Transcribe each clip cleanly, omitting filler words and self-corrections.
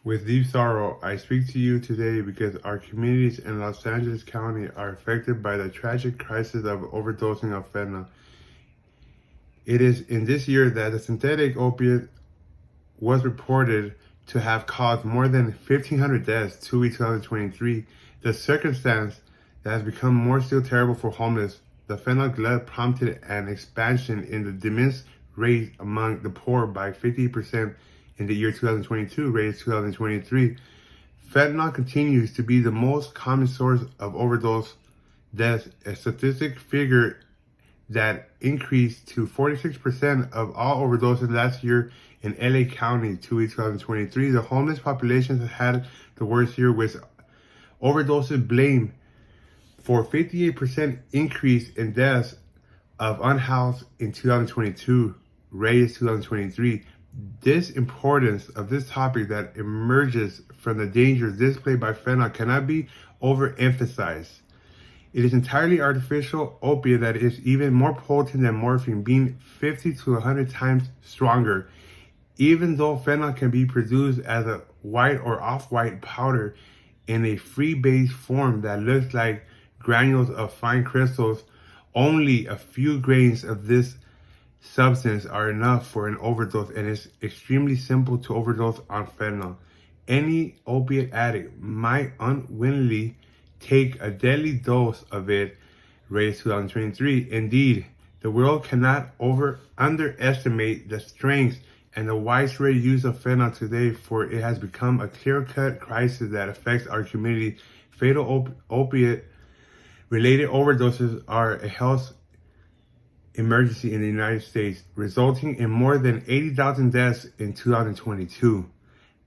With deep sorrow, I speak to you today because our communities in Los Angeles County are affected by the tragic crisis of overdosing of fentanyl. It is in this year that the synthetic opiate was reported to have caused more than 1,500 deaths in 2023. The circumstance that has become more still terrible for homeless. The fentanyl glut prompted an expansion in the dementia rate among the poor by 50% in the year 2022, raised 2023. Fentanyl continues to be the most common source of overdose deaths, a statistic figure that increased to 46% of all overdoses last year in LA County, 2023. The homeless population has had the worst year, with overdoses blamed for 58% increase in deaths of unhoused in 2022, raised 2023. This importance of this topic that emerges from the dangers displayed by fentanyl cannot be overemphasized. It is entirely artificial opiate that is even more potent than morphine, being 50 to 100 times stronger. Even though fentanyl can be produced as a white or off-white powder in a free-base form that looks like granules of fine crystals, only a few grains of this substance are enough for an overdose, and it's extremely simple to overdose on fentanyl. Any opiate addict might unwittingly take a deadly dose of it, raised 2023. Indeed, the world cannot underestimate the strength and the widespread use of fentanyl today, for it has become a clear-cut crisis that affects our community. Fatal opiate-related overdoses are a health emergency in the United States, resulting in more than 80,000 deaths in 2022.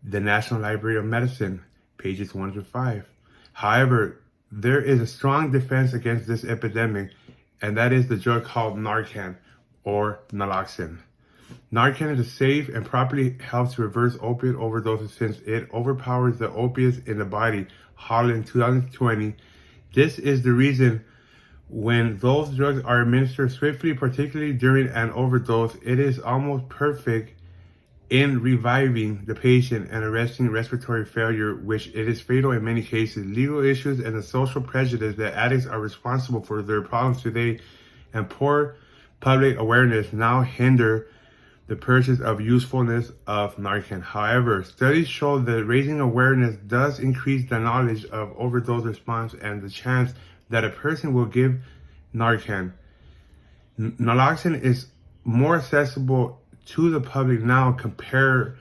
The National Library of Medicine, pages 1 to 5. However, there is a strong defense against this epidemic, and that is the drug called Narcan, or naloxone. Narcan is safe and properly helps to reverse opiate overdoses since it overpowers the opiates in the body. Holland, 2020. This is the reason when those drugs are administered swiftly, particularly during an overdose, it is almost perfect in reviving the patient and arresting respiratory failure, which it is fatal in many cases. Legal issues and the social prejudice that addicts are responsible for their problems today, and poor public awareness now hinder the purchase of usefulness of Narcan. However, studies show that raising awareness does increase the knowledge of overdose response and the chance that a person will give Narcan. Naloxone is more accessible to the public now compared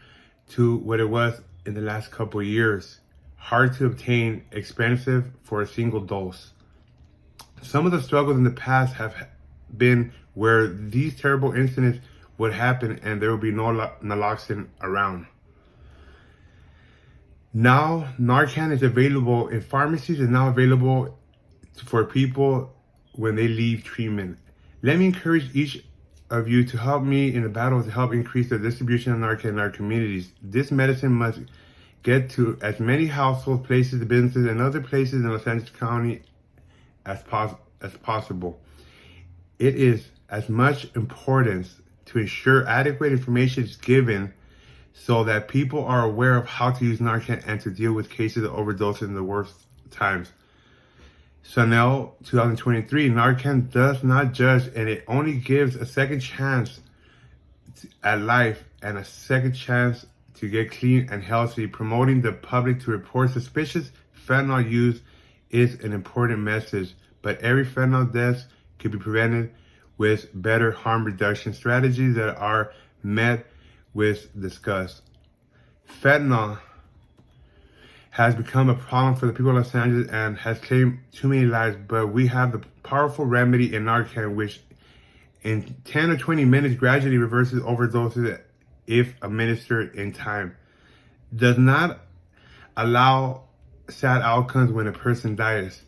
to what it was in the last couple of years. Hard to obtain, expensive for a single dose. Some of the struggles in the past have been where these terrible incidents would happen and there would be no naloxone around. Now, Narcan is available in pharmacies, and now available for people when they leave treatment. Let me encourage each of you to help me in the battle to help increase the distribution of Narcan in our communities. This medicine must get to as many households, places, businesses, and other places in Los Angeles County as possible. It is as much importance to ensure adequate information is given so that people are aware of how to use Narcan and to deal with cases of overdose in the worst times. Fentanyl, 2023, Narcan does not judge, and it only gives a second chance at life and a second chance to get clean and healthy. Promoting the public to report suspicious fentanyl use is an important message, but every fentanyl death could be prevented with better harm reduction strategies that are met with discuss. Fentanyl has become a problem for the people of Los Angeles and has claimed too many lives, but we have the powerful remedy in Narcan, which in 10 or 20 minutes gradually reverses overdoses if administered in time. Does not allow sad outcomes when a person dies,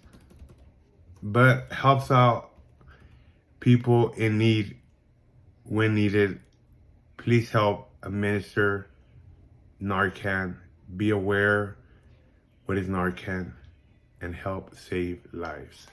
but helps out people in need when needed. Please help administer Narcan. Be aware what is Narcan and help save lives.